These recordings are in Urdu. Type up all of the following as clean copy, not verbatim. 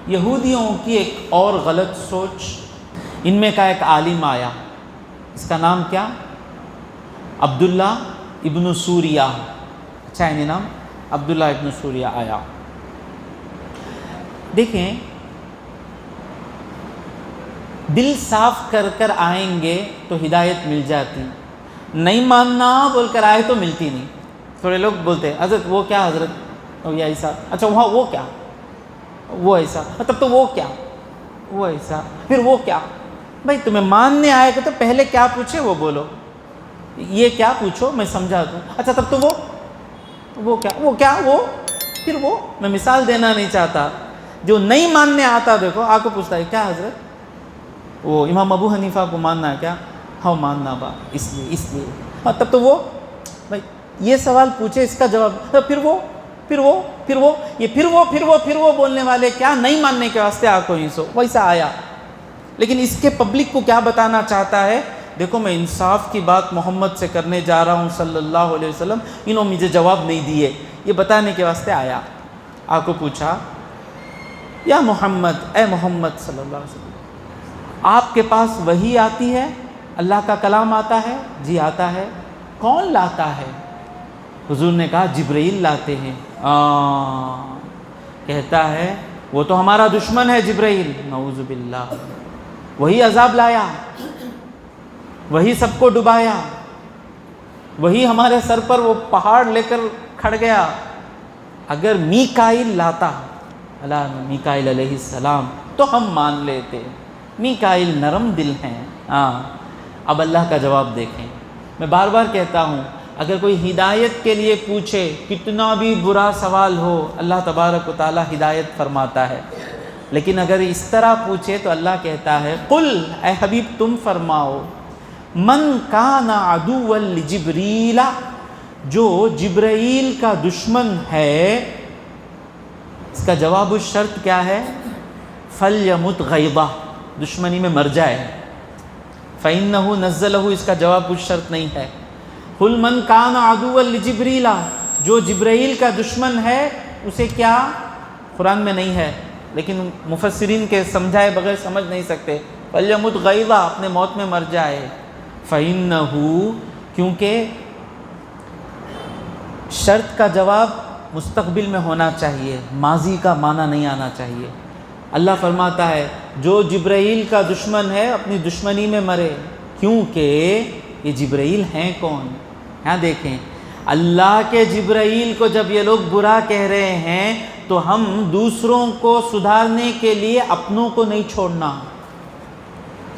یہودیوں کی ایک اور غلط سوچ، ان میں کا ایک عالم آیا، اس کا نام کیا؟ عبداللہ ابن سوریہ، اچھا ہے نام، عبداللہ ابن سوریہ آیا۔ دیکھیں، دل صاف کر کر آئیں گے تو ہدایت مل جاتی، نہیں ماننا بول کر آئے تو ملتی نہیں۔ تھوڑے لوگ بولتے ہیں حضرت وہ کیا، حضرت یہ ایسا، اچھا وہاں وہ کیا، وہ ایسا، تب تو وہ کیا، وہ ایسا، پھر وہ کیا۔ بھائی تمہیں ماننے آئے گا تو پہلے کیا پوچھے وہ بولو، یہ کیا پوچھو میں سمجھا دوں، اچھا تب تو وہ کیا، وہ کیا، وہ پھر وہ۔ میں مثال دینا نہیں چاہتا، جو نہیں ماننے آتا دیکھو آ کو پوچھتا ہے کیا حضرت، وہ امام ابو حنیفہ کو ماننا ہے کیا، ہاں ماننا با اس لیے، ہاں تب تو وہ۔ بھائی یہ سوال پوچھے، اس کا جواب پھر وہ یہ پھر وہ بولنے والے کیا نہیں ماننے کے واسطے آ کو ہی سو ویسا آیا۔ لیکن اس کے پبلک کو کیا بتانا چاہتا ہے، دیکھو میں انصاف کی بات محمد سے کرنے جا رہا ہوں صلی اللہ علیہ وسلم، انہوں مجھے جواب نہیں دیے، یہ بتانے کے واسطے آیا۔ آ کو پوچھا یا محمد، اے محمد صلی اللہ علیہ وسلم، آپ کے پاس وحی آتی ہے، اللہ کا کلام آتا ہے؟ جی آتا ہے۔ کون لاتا ہے؟ حضور نے کہا جبرائیل لاتے ہیں۔ کہتا ہے وہ تو ہمارا دشمن ہے جبرائیل، نعوذ باللہ، وہی عذاب لایا، وہی سب کو ڈبایا، وہی ہمارے سر پر وہ پہاڑ لے کر کھڑ گیا۔ اگر میکائیل لاتا، میکائیل علیہ السلام، تو ہم مان لیتے، میکائیل نرم دل ہیں۔ اب اللہ کا جواب دیکھیں، میں بار بار کہتا ہوں، اگر کوئی ہدایت کے لیے پوچھے، کتنا بھی برا سوال ہو، اللہ تبارک و تعالی ہدایت فرماتا ہے۔ لیکن اگر اس طرح پوچھے تو اللہ کہتا ہے قل، اے حبیب تم فرماؤ، من کان عدوا لجبریل، جو جبرائیل کا دشمن ہے، اس کا جواب الشرط کیا ہے؟ فلیمت غیظہ، دشمنی میں مر جائے۔ فإنہ نزلہ، اس کا جواب الشرط نہیں ہے۔ قل من کان عدوا لجبریل، جو جبرائیل کا دشمن ہے اسے کیا، قرآن میں نہیں ہے لیکن مفسرین کے سمجھائے بغیر سمجھ نہیں سکتے، فلیمت غیظہ، اپنے موت میں مر جائے۔ فإنہ، کیونکہ شرط کا جواب مستقبل میں ہونا چاہیے، ماضی کا معنی نہیں آنا چاہیے۔ اللہ فرماتا ہے جو جبرائیل کا دشمن ہے اپنی دشمنی میں مرے، کیونکہ یہ جبرائیل ہیں کون؟ یہاں دیکھیں، اللہ کے جبرائیل کو جب یہ لوگ برا کہہ رہے ہیں تو ہم دوسروں کو سدھارنے کے لیے اپنوں کو نہیں چھوڑنا۔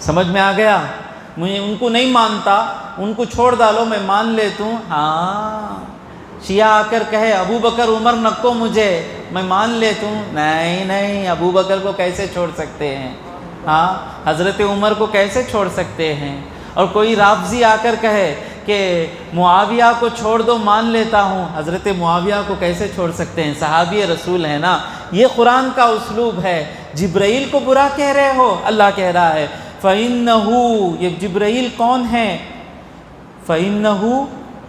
سمجھ میں آ گیا؟ مجھے ان کو نہیں مانتا، ان کو چھوڑ ڈالو، میں مان لیتا ہوں۔ ہاں، شیعہ آ کر کہے ابو بکر عمر نکو مجھے، میں مان لیتا ہوں، نہیں ابو بکر کو کیسے چھوڑ سکتے ہیں، ہاں حضرت عمر کو کیسے چھوڑ سکتے ہیں۔ اور کوئی رافضی آ کر کہے کہ معاویہ کو چھوڑ دو، مان لیتا ہوں، حضرت معاویہ کو کیسے چھوڑ سکتے ہیں، صحابی رسول ہے نا۔ یہ قرآن کا اسلوب ہے۔ جبرائیل کو برا کہہ رہے ہو، اللہ کہہ رہا ہے فَإِنَّهُ، یہ جبرائیل کون ہے؟ فَإِنَّهُ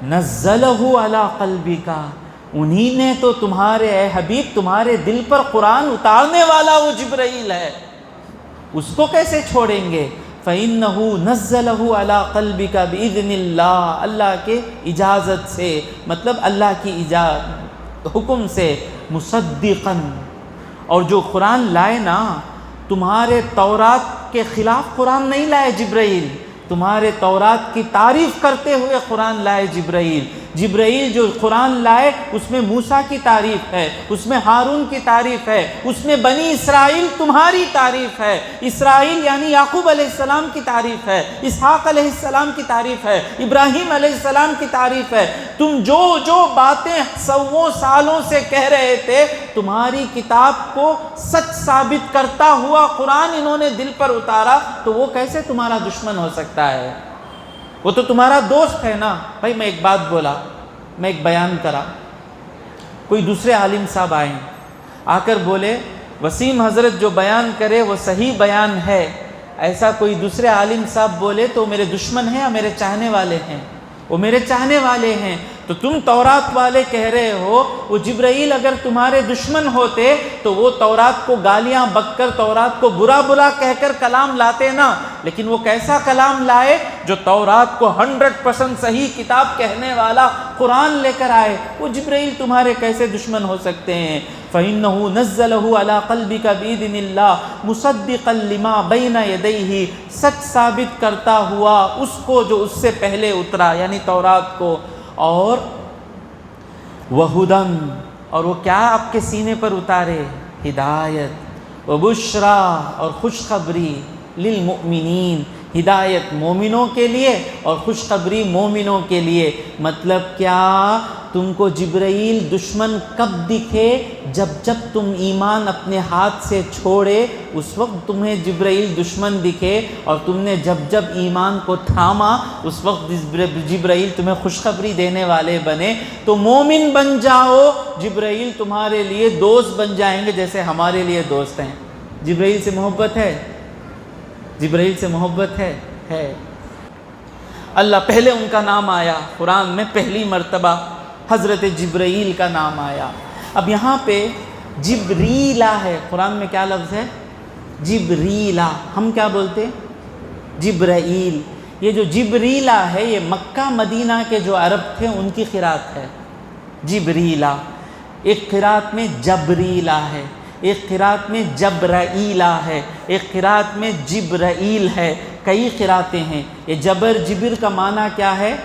نَزَّلَهُ عَلَىٰ قَلْبِكَ، انہی نے تو تمہارے اے حبیب تمہارے دل پر قرآن اتارنے والا وہ جبرائیل ہے، اس کو کیسے چھوڑیں گے؟ فَإِنَّهُ نَزَّلَهُ عَلَىٰ قَلْبِكَ بِإِذْنِ اللَّهِ، اللہ کے اجازت سے، مطلب اللہ کی حکم سے، مصدقاً، اور جو قرآن لائے نا، تمہارے تورات کے خلاف قرآن نہیں لائے جبرائیل، تمہارے تورات کی تعریف کرتے ہوئے قرآن لائے جبرائیل۔ جبرائیل جو قرآن لائے اس میں موسیٰ کی تعریف ہے، اس میں ہارون کی تعریف ہے، اس میں بنی اسرائیل تمہاری تعریف ہے، اسرائیل یعنی یعقوب علیہ السلام کی تعریف ہے، اسحاق علیہ السلام کی تعریف ہے، ابراہیم علیہ السلام کی تعریف ہے۔ تم جو باتیں سووں سالوں سے کہہ رہے تھے، تمہاری کتاب کو سچ ثابت کرتا ہوا قرآن انہوں نے دل پر اتارا، تو وہ کیسے تمہارا دشمن ہو سکتا ہے؟ وہ تو تمہارا دوست ہے نا۔ بھائی میں ایک بات بولا، میں ایک بیان کرا، کوئی دوسرے عالم صاحب آئیں، آ کر بولے وسیم حضرت جو بیان کرے وہ صحیح بیان ہے، ایسا کوئی دوسرے عالم صاحب بولے تو میرے دشمن ہیں یا میرے چاہنے والے ہیں؟ وہ میرے چاہنے والے ہیں۔ تو تم تورات والے کہہ رہے ہو وہ جبرائیل اگر تمہارے دشمن ہوتے تو وہ تورات کو گالیاں بک کر، تورات کو برا برا کہہ کر کلام لاتے نا، لیکن وہ کیسا کلام لائے جو تورات کو 100% صحیح کتاب کہنے والا قرآن لے کر آئے۔ وہ جبرائیل تمہارے کیسے دشمن ہو سکتے ہیں؟ فَإِنَّهُ نَزَّلَهُ عَلَىٰ قَلْبِكَ بِإِذْنِ اللَّهِ مُصَدِّقًا لِمَا بَيْنَ يَدَيْهِ، سچ ثابت کرتا ہوا اس کو جو اس سے پہلے اترا، یعنی تورات کو، اور وَهُدًى، اور وہ کیا آپ کے سینے پر اتارے؟ ہدایت، وَبُشْرَىٰ، اور خوشخبری، لِلْمُؤْمِنِينَ، ہدایت مومنوں کے لیے اور خوشخبری مومنوں کے لیے۔ مطلب کیا؟ تم کو جبرائیل دشمن کب دکھے؟ جب تم ایمان اپنے ہاتھ سے چھوڑے اس وقت تمہیں جبرائیل دشمن دکھے، اور تم نے جب ایمان کو تھاما اس وقت جبرائیل تمہیں خوشخبری دینے والے بنے۔ تو مومن بن جاؤ، جبرائیل تمہارے لیے دوست بن جائیں گے جیسے ہمارے لیے دوست ہیں۔ جبرائیل سے محبت ہے، جبرائیل سے محبت ہے۔ اللہ پہلے ان کا نام آیا قرآن میں، پہلی مرتبہ حضرت جبرائیل کا نام آیا۔ اب یہاں پہ جبریلا ہے، قرآن میں کیا لفظ ہے؟ جبریلا۔ ہم کیا بولتے ہیں؟ جبرائیل۔ یہ جو جبریلا ہے یہ مکہ مدینہ کے جو عرب تھے ان کی قرات ہے، جبریلا۔ ایک قرات میں جبریلا ہے، ایک قرات میں جبرائیلا ہے، ایک قرات میں جبرائیل ہے، کئی قراتیں ہیں۔ یہ جبر کا معنی کیا ہے؟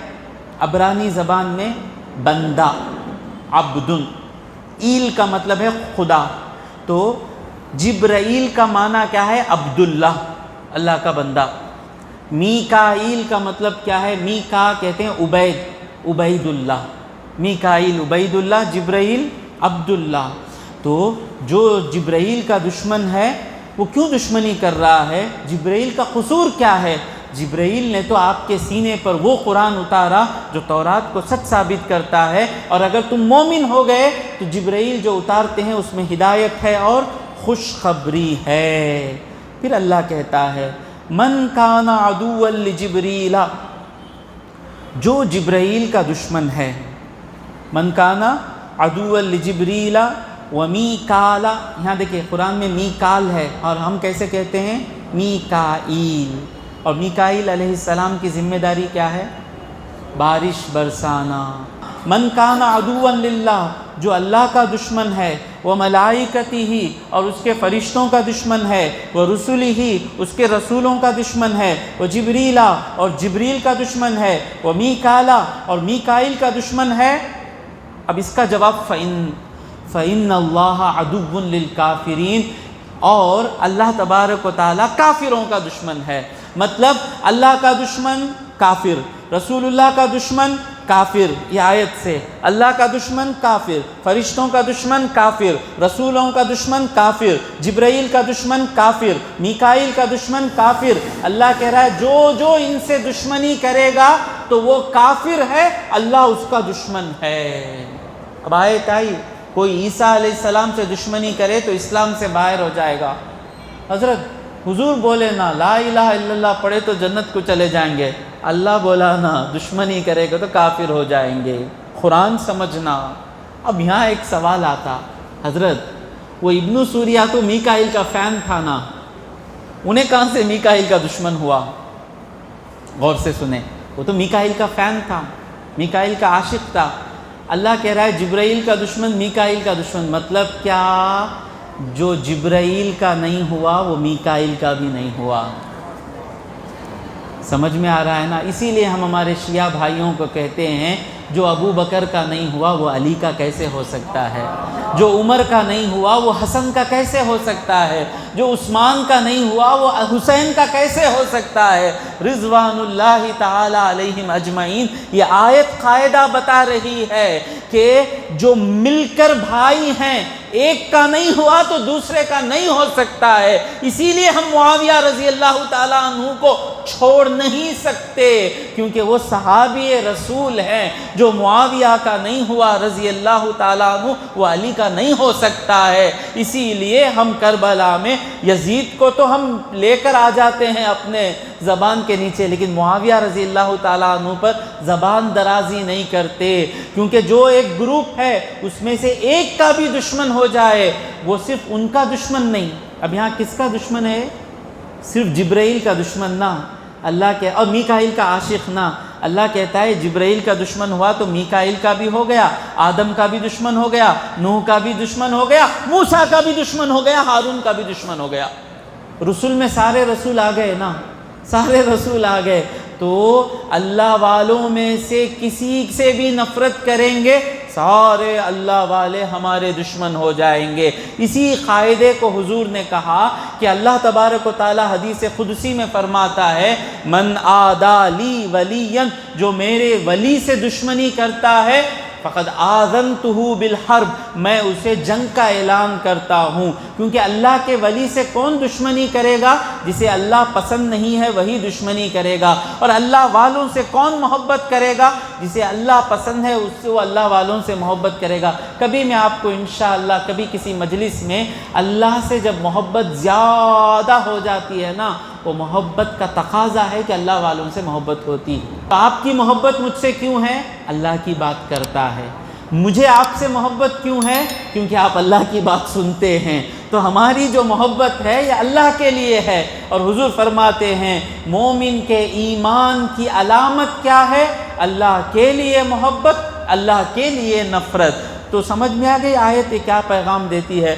عبرانی زبان میں بندہ، عبدن، ایل کا مطلب ہے خدا، تو جبرائیل کا معنی کیا ہے؟ عبداللہ، اللہ کا بندہ۔ میکائیل کا مطلب کیا ہے؟ میکا کہتے ہیں عبید اللہ، میکائیل عبید اللہ، جبرائیل عبداللہ۔ تو جو جبرائیل کا دشمن ہے وہ کیوں دشمنی کر رہا ہے؟ جبرائیل کا قصور کیا ہے؟ جبرائیل نے تو آپ کے سینے پر وہ قرآن اتارا جو تورات کو سچ ثابت کرتا ہے، اور اگر تم مومن ہو گئے تو جبرائیل جو اتارتے ہیں اس میں ہدایت ہے اور خوشخبری ہے۔ پھر اللہ کہتا ہے من کان عدوا لجبریل، جو جبرائیل کا دشمن ہے، من کان عدوا لجبریل ومیکال، یہاں دیکھیں قرآن میں میکال ہے اور ہم کیسے کہتے ہیں؟ میکائیل۔ اور میکائیل علیہ السلام کی ذمہ داری کیا ہے؟ بارش برسانا۔ من کان عدوا للہ، جو اللہ کا دشمن ہے، وملائکتہ، اور اس کے فرشتوں کا دشمن ہے، ورسلہ، اس کے رسولوں کا دشمن ہے، وجبریل، اور جبریل کا دشمن ہے، ومیکال، اور میکائیل کا دشمن ہے۔ اب اس کا جواب فَإِنَّ اللَّهَ عَدُوٌّ لِلْكَافِرِينَ، اور اللہ تبارک و تعالیٰ کافروں کا دشمن ہے۔ مطلب اللہ کا دشمن کافر، رسول اللہ کا دشمن کافر، یہ آیت سے اللہ کا دشمن کافر، فرشتوں کا دشمن کافر، رسولوں کا دشمن کافر، جبرائیل کا دشمن کافر، میکائیل کا دشمن کافر۔ اللہ کہہ رہا ہے جو ان سے دشمنی کرے گا تو وہ کافر ہے، اللہ اس کا دشمن ہے۔ اب آیت آئی، کوئی عیسیٰ علیہ السلام سے دشمنی کرے تو اسلام سے باہر ہو جائے گا۔ حضرت حضور بولے نا لا الہ الا اللہ پڑھے تو جنت کو چلے جائیں گے، اللہ بولا نا دشمنی کرے گا تو کافر ہو جائیں گے۔ قرآن سمجھنا۔ اب یہاں ایک سوال آتا، حضرت وہ ابن سوریہ تو میکائیل کا فین تھا نا، انہیں کہاں سے میکائیل کا دشمن ہوا؟ غور سے سنیں، وہ تو میکائیل کا فین تھا، میکائیل کا عاشق تھا۔ اللہ کہہ رہا ہے جبرائیل کا دشمن میکائیل کا دشمن، مطلب کیا؟ جو جبرائیل کا نہیں ہوا وہ میکائیل کا بھی نہیں ہوا۔ سمجھ میں آ رہا ہے نا؟ اسی لیے ہم ہمارے شیعہ بھائیوں کو کہتے ہیں جو ابو بکر کا نہیں ہوا وہ علی کا کیسے ہو سکتا ہے، جو عمر کا نہیں ہوا وہ حسن کا کیسے ہو سکتا ہے، جو عثمان کا نہیں ہوا وہ حسین کا کیسے ہو سکتا ہے، رضوان اللہ تعالی علیہم اجمعین۔ یہ آیت قاعدہ بتا رہی ہے کہ جو مل کر بھائی ہیں، ایک کا نہیں ہوا تو دوسرے کا نہیں ہو سکتا ہے۔ اسی لیے ہم معاویہ رضی اللہ تعالیٰ عنہ کو چھوڑ نہیں سکتے، کیونکہ وہ صحابی رسول ہیں۔ جو معاویہ کا نہیں ہوا رضی اللہ تعالیٰ عنہ وہ علی کا نہیں ہو سکتا ہے۔ اسی لیے ہم کربلا میں یزید کو تو ہم لے کر آ جاتے ہیں اپنے زبان کے نیچے، لیکن معاویہ رضی اللہ تعالیٰ عنہ پر زبان درازی نہیں کرتے، کیونکہ جو ایک گروپ ہے اس میں سے ایک کا بھی دشمن ہو جائے وہ صرف ان کا دشمن نہیں، اب یہاں کس کا دشمن ہے؟ صرف جبرائیل کا دشمن نہ، اللہ کے اور میکائیل کا عاشق نہ، اللہ کہتا ہے جبرائیل کا دشمن ہوا تو میکائیل کا بھی ہو گیا، آدم کا بھی دشمن ہو گیا، نوح کا بھی دشمن ہو گیا، موسیٰ کا بھی دشمن ہو گیا، ہارون کا بھی دشمن ہو گیا۔ رسول میں سارے رسول آ گئے نا، سارے رسول آ گئے، تو اللہ والوں میں سے کسی سے بھی نفرت کریں گے سارے اللہ والے ہمارے دشمن ہو جائیں گے۔ اسی قاعدے کو حضور نے کہا کہ اللہ تبارک و تعالی حدیث قدسی میں فرماتا ہے من عادی لی ولی، جو میرے ولی سے دشمنی کرتا ہے فقد آذنتہ بالحرب، میں اسے جنگ کا اعلان کرتا ہوں، کیونکہ اللہ کے ولی سے کون دشمنی کرے گا؟ جسے اللہ پسند نہیں ہے وہی دشمنی کرے گا، اور اللہ والوں سے کون محبت کرے گا؟ جسے اللہ پسند ہے اس سے وہ اللہ والوں سے محبت کرے گا۔ کبھی میں آپ کو انشاءاللہ کبھی کسی مجلس میں اللہ سے جب محبت زیادہ ہو جاتی ہے نا، وہ محبت کا تقاضا ہے کہ اللہ والوں سے محبت ہوتی ہے۔ تو آپ کی محبت مجھ سے کیوں ہے؟ اللہ کی بات کرتا ہے۔ مجھے آپ سے محبت کیوں ہے؟ کیونکہ آپ اللہ کی بات سنتے ہیں۔ تو ہماری جو محبت ہے یہ اللہ کے لیے ہے، اور حضور فرماتے ہیں مومن کے ایمان کی علامت کیا ہے؟ اللہ کے لیے محبت، اللہ کے لیے نفرت۔ تو سمجھ میں آ گئی آیت کیا پیغام دیتی ہے؟